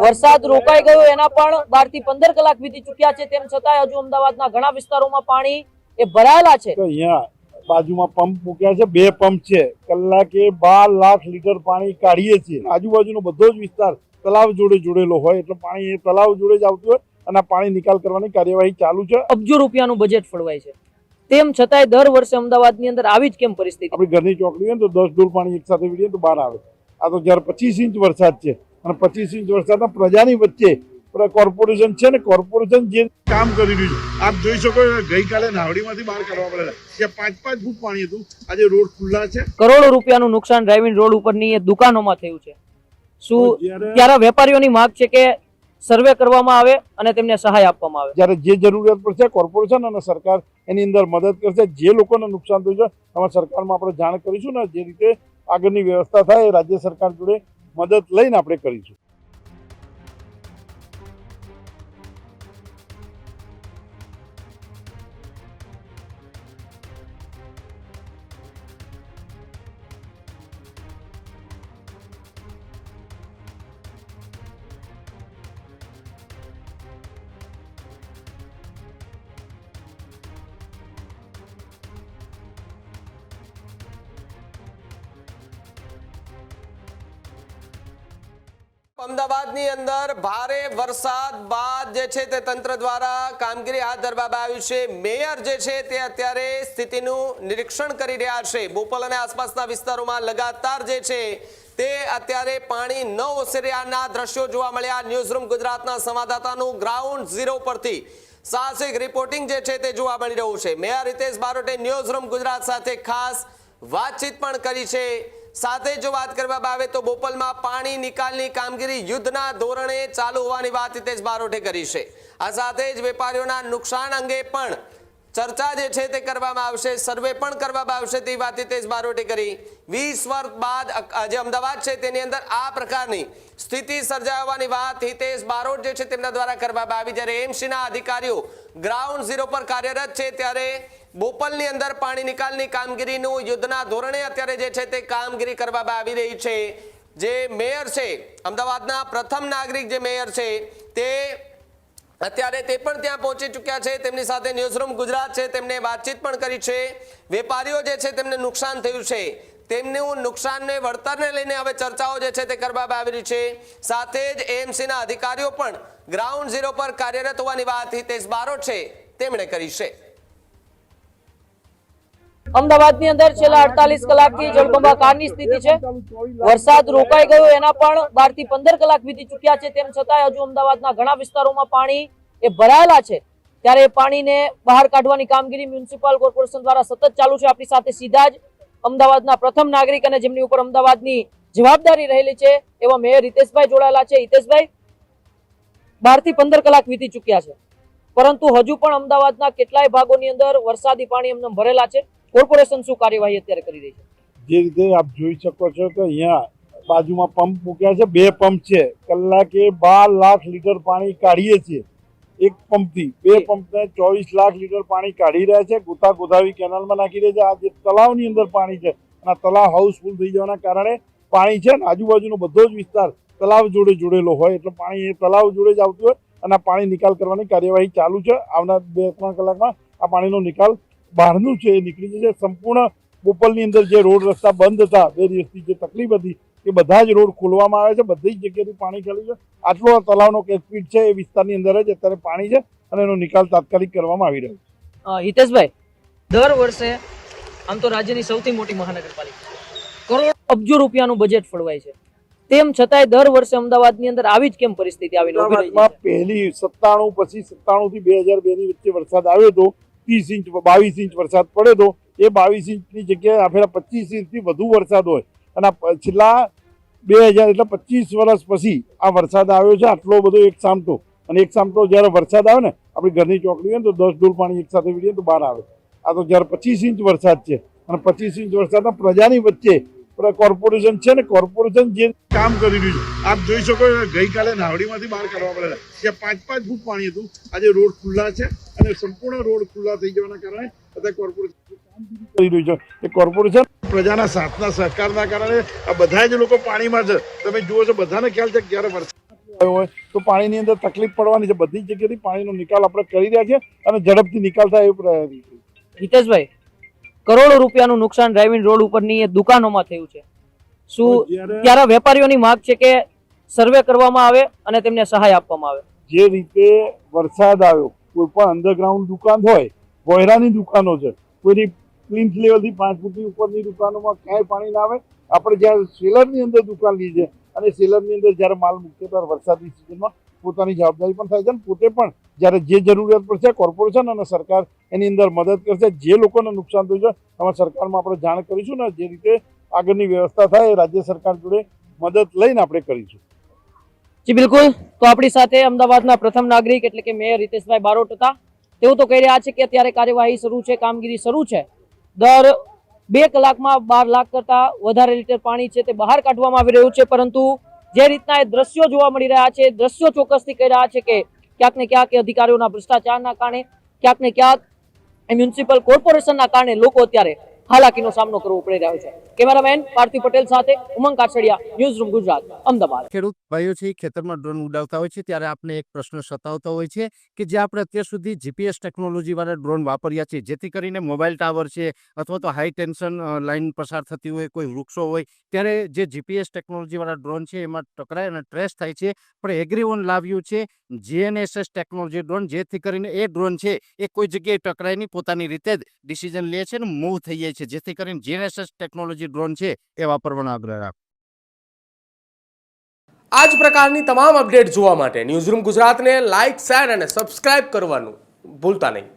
વરસાદ રોકાઈ ગયો એના પણ 12 થી 15 કલાક વીતી ચૂક્યા છે, તેમ છતાં હજુ અમદાવાદના ઘણા વિસ્તારોમાં પાણી એ ભરાયેલા છે। અહીંયા બાજુમાં પંપ મૂક્યા છે, 2 પંપ છે, કલાકે 12 લાખ લીટર પાણી કાઢીએ છીએ। આજુબાજુનો બધો જ વિસ્તાર તલાવ જોડે જોડેલો હોય એટલે પાણી એ તલાવ જોડે જ આવતું હોય અને પાણી નિકાલ કરવાની કાર્યવાહી ચાલુ છે। અબજો રૂપિયાનું બજેટ ફળવાય છે, તેમ છતાંય દર વર્ષે અમદાવાદની અંદર આવી જ કેમ પરિસ્થિતિ? આપણી ઘરની ચોકડી હોય તો 10 ડોલ પાણી એક સાથે વીડીએ તો બહાર આવે। આ તો જ્યારે 25 ઇંચ વરસાદ છે અને 25 ઇંચ વરસાદના પ્રજાની વચ્ચે કોર્પોરેશન છે ને, કોર્પોરેશન જે કામ કરી રહ્યું છે આપ જોઈ શકો ગઈકાલે નાવડીમાંથી બહાર કરવા પડેલા ત્યાં 5-5 ફૂટ પાણી હતું, આજે રોડ ખુલ્લા છે। કરોડો રૂપિયાનું નુકસાન ડ્રાઇવિંગ રોડ ઉપરની એ દુકાનોમાં થયું છે। શું ત્યારે વેપારીઓની માંગ છે કે સર્વે કરવામાં આવે અને તેમને સહાય આપવામાં આવે? જ્યારે જે જરૂરિયાત પડશે કોર્પોરેશન અને સરકાર એની અંદર મદદ કરશે। જે લોકોને નુકસાન થયું છે એમાં સરકારમાં આપણે જાણ કરીશું ને જે રીતે આગળની વ્યવસ્થા થાય એ રાજ્ય સરકાર જોડે મદદ લઈને આપણે કરીશું। અમદાવાદની અંદર ભારે વરસાદ બાદ જે છે તે તંત્ર દ્વારા કામગીરી હાથ ધરવામાં આવી છે। મેયર જે છે તે અત્યારે સ્થિતિનું નિરીક્ષણ કરી રહ્યા છે। બોપલ અને આસપાસના વિસ્તારોમાં લગાતાર જે છે તે અત્યારે પાણી ન ઓસર્યાના દ્રશ્યો જોવા મળ્યા। ન્યૂઝરૂમ ગુજરાતના સંવાદદાતાનું ગ્રાઉન્ડ ઝીરો પરથી સાહસિક રિપોર્ટિંગ જે છે તે જોવા મળી રહ્યું છે। મેયર હિતેશ બારોટે ન્યૂઝરૂમ ગુજરાત સાથે ખાસ વાતચીત પણ કરી છે। સાથે જો વાત કરવામાં આવે તો બોપલમાં પાણી નિકાલની કામગીરી યુદ્ધના ધોરણે ચાલુ હોવાની વાત હિતેશ બારોટે કરી છે। આ સાથે જ વેપારીઓના નુકસાન અંગે પણ ચર્ચા જે છે તે કરવામાં આવશે, સર્વે પણ કરવામાં આવશે તેવી વાત હિતેશ બારોટે કરી। 20 વર્ષ બાદ જે અમદાવાદ છે તેની અંદર આ પ્રકારની સ્થિતિ સર્જાવાની વાત હિતેશ બારોટ જે છે તેમના દ્વારા કરવામાં આવી। જ્યારે એમસીના અધિકારીઓ ગ્રાઉન્ડ ઝીરો પર કાર્યરત છે ત્યારે બોપલની અંદર પાણી નિકાલની કામગીરીનું યુદ્ધના ધોરણે અત્યારે જે છે તે કામગીરી કરવામાં આવી રહી છે। જે મેયર છે અમદાવાદના પ્રથમ નાગરિક જે મેયર છે તે અત્યારે તે પણ ત્યાં પહોંચી ચૂક્યા છે। તેમની સાથે ન્યૂઝરૂમ ગુજરાત છે તેમને વાતચીત પણ કરી છે। વેપારીઓ જે છે તેમને નુકસાન થયું છે તેમનું નુકસાનને વળતરને લઈને હવે ચર્ચાઓ જે છે તે કરવામાં આવી રહી છે। સાથે જ એએમસીના અધિકારીઓ પણ ગ્રાઉન્ડ ઝીરો પર કાર્યરત હોવાની વાત હિતેશ બારોટ છે તેમણે કરી છે। અમદાવાદની અંદર છેલ્લા 48 કલાકથી જળબંબાકારની સ્થિતિ છે। વરસાદ રોકાઈ ગયો એના પણ 12 થી 15 કલાક વીતી ચૂક્યા છે, તેમ છતાં હજુ અમદાવાદના ઘણા વિસ્તારોમાં પાણી એ ભરાયેલા છે। ત્યારે એ પાણીને બહાર કાઢવાની કામગીરી મ્યુનિસિપલ કોર્પોરેશન દ્વારા સતત ચાલુ છે। આપણી સાથે સીધા જ અમદાવાદના પ્રથમ નાગરિક અને જેમની ઉપર અમદાવાદની જવાબદારી રહેલી છે એવા મેયર હિતેશભાઈ જોડાયેલા છે। હિતેશભાઈ, 12 થી 15 કલાક વીતી ચૂક્યા છે, પરંતુ હજુ પણ અમદાવાદના કેટલાય ભાગોની અંદર વરસાદી પાણી એમને ભરેલા છે। કોર્પોરેશન શું કાર્યવાહી અત્યારે કરી રહી છે? જે રીતે આપ જોઈ શકો છો કે અહીંયા બાજુમાં પંપ મૂક્યા છે, 2 પંપ છે, કલાકે 12 લાખ લીટર પાણી કાઢીએ છીએ। એક પંપથી 2 પંપને 24 લાખ લીટર પાણી કાઢી રહ્યા છે, ગોતાવી કેનાલમાં નાખી રહ્યા છે। આ જે તલાવની અંદર પાણી છે અને આ તલાવ હાઉસફુલ થઈ જવાના કારણે પાણી છે ને આજુબાજુનો બધો જ વિસ્તાર તલાવ જોડે જોડેલો હોય એટલે પાણી એ તલાવ જોડે જ આવતું હોય અને પાણી નિકાલ કરવાની કાર્યવાહી ચાલુ છે। આવનાર 2-3 કલાકમાં આ પાણીનો નિકાલ બહારનું છે એ નીકળી જશે। સંપૂર્ણ બોપલની અંદર જે રોડ રસ્તા બંધ હતા, 2 દિવસથી જે તકલીફ હતી એ બધા જ રોડ ખોલવામાં આવે છે, બધી જ જગ્યાએથી પાણી ચાલ્યું છે। આટલો તલાવનો કેચપીટ છે એ વિસ્તારની અંદર જ અત્યારે પાણી છે અને એનો નિકાલ તાત્કાલિક કરવામાં આવી રહ્યો છે। હિતેશભાઈ, દર વર્ષે આમ તો રાજ્યની સૌથી મોટી મહાનગરપાલિકા કરોડ અબજો રૂપિયાનું બજેટ ફળવાય છે, તેમ છતાંય દર વર્ષે અમદાવાદની અંદર આવી જ કેમ પરિસ્થિતિ આવી? પહેલી 97 પછી 97 થી 2002 ની વચ્ચે વરસાદ આવ્યો હતો, 30 ઇંચ 22 ઇંચ વરસાદ પડ્યો હતો। એ 22 ઇંચની જગ્યાએ આપેલા 25 ઇંચથી વધુ વરસાદ હોય અને છેલ્લા 2000 એટલે 25 વર્ષ પછી આ વરસાદ આવ્યો છે આટલો બધો એક સામટો। અને એક સામટો જ્યારે વરસાદ આવે ને આપણી ઘરની ચોકડી હોય ને તો 10 ડોલ પાણી એક સાથે વીડીએ તો બહાર આવે। આ તો જ્યારે 25 ઇંચ વરસાદ છે અને 25 ઇંચ વરસાદના પ્રજાની વચ્ચે કોર્પોરેશન છે ને, કોર્પોરેશન જે કામ કરી રહ્યું છે આપ જોઈ શકો ગઈકાલે નાવડીમાંથી બહાર કરવા પડેલા ત્યાં 5-5 ફૂટ પાણી હતું, આજે રોડ ખુલ્લા છે અને સંપૂર્ણ રોડ ખુલ્લા થઈ જવાના કારણે અત્યારે કોર્પોરેશન કામગીરી કરી રહ્યું છે। એ કોર્પોરેશન પ્રજાના સાથના સહકારના કારણે આ બધા જ લોકો પાણીમાં છે। તમે જુઓ છો, બધાને ખ્યાલ છે કે જ્યારે વરસાદ આવ્યો હોય તો પાણીની અંદર તકલીફ પડવાની છે. બધી જ જગ્યાથી પાણીનો નિકાલ આપણે કરી રહ્યા છીએ અને ઝડપથી નિકાલ થાય એવી પ્રયાસ છે. હિતેશભાઈ, કરોડો રૂપિયાનું નુકસાન ડ્રાઇવિંગ રોડ ઉપરની એ દુકાનોમાં થયું છે. શું ત્યારે વેપારીઓની માંગ છે કે સર્વે કરવામાં આવે અને તેમને સહાય આપવામાં આવે? જે રીતે વરસાદ આવ્યો, કોઈ પણ અંડરગ્રાઉન્ડ દુકાન હોય, વોયરાની દુકાનો છે, કોઈની પ્લિન્થ લેવલથી 5 ફૂટની ઉપરની દુકાનોમાં ક્યાંય પાણી ના આવે. આપણે જ્યારે સેલરની અંદર દુકાન લીધી અને સેલરની અંદર જ્યારે માલ મૂકીએ ત્યારે વરસાદની સિઝનમાં પોતાની જવાબદારી પણ થાય છે અને પોતે પણ જ્યારે જે જરૂરિયાત પડશે કોર્પોરેશન અને સરકાર એની અંદર મદદ કરશે. જે લોકોને નુકસાન થયું છે એમાં સરકારમાં આપણે જાણ કરીશું ને જે રીતે આગળની વ્યવસ્થા થાય એ રાજ્ય સરકાર જોડે મદદ લઈને આપણે કરીશું. જી બિલકુલ. તો આપણી સાથે અમદાવાદના પ્રથમ નાગરિક એટલે કે મેયર હિતેશભાઈ બારોટ હતા. તેઓ તો કહી રહ્યા છે કે અત્યારે કાર્યવાહી શરૂ છે, કામગીરી શરૂ છે. દર 2 કલાકમાં 12 લાખ કરતા વધારે લીટર પાણી છે તે બહાર કાઢવામાં આવી રહ્યું છે. પરંતુ જે રીતના એ દ્રશ્યો જોવા મળી રહ્યા છે, દ્રશ્યો ચોક્કસથી કહી રહ્યા છે કે ક્યાંક ને ક્યાંક અધિકારીઓના ભ્રષ્ટાચારના કારણે, ક્યાંક ને ક્યાંક મ્યુનિસિપલ કોર્પોરેશનના કારણે લોકો અત્યારે હાલાકીનો સામનો કરવો પડી રહ્યો છે. કેમેરામેન પાર્થિવ પટેલ સાથે ઉમંગ કાછડિયા, ન્યૂઝ રૂમ ગુજરાત, અમદાવાદ. ખેડૂત ભાઈઓ છે ખેતરમાં ડ્રોન ઉડાવતા હોય છે ત્યારે આપણે એક પ્રશ્ન સતાવતો હોય છે કે જે આપણે અત્યાર સુધી જીપીએસ ટેકનોલોજી વાળા ડ્રોન વાપર્યા છે, જેથી કરીને મોબાઈલ ટાવર છે અથવા તો હાઈ ટેન્શન લાઈન પસાર થતી હોય, કોઈ વૃક્ષો હોય, ત્યારે જે જીપીએસ ટેકનોલોજી વાળા ડ્રોન છે એમાં ટકરાય અને ટ્રેસ થાય છે. પણ એગ્રીવન લાવ્યું છે GNSS ટેકનોલોજી ડ્રોન, જેથી કરીને એ ડ્રોન છે એ કોઈ જગ્યાએ ટકરાય નહીં, પોતાની રીતે જ ડિસિઝન લે છે અને મૂવ થઈ જાય છે, જેથી કરીને GNSS ટેકનોલોજી ડ્રોન છે એ વાપરવાનો આગ્રહ રાખો. આ જ પ્રકારની તમામ અપડેટ જોવા માટે ન્યૂઝરૂમ ગુજરાતને લાઇક, શેર અને સબસ્ક્રાઇબ કરવાનું ભૂલતા નહીં.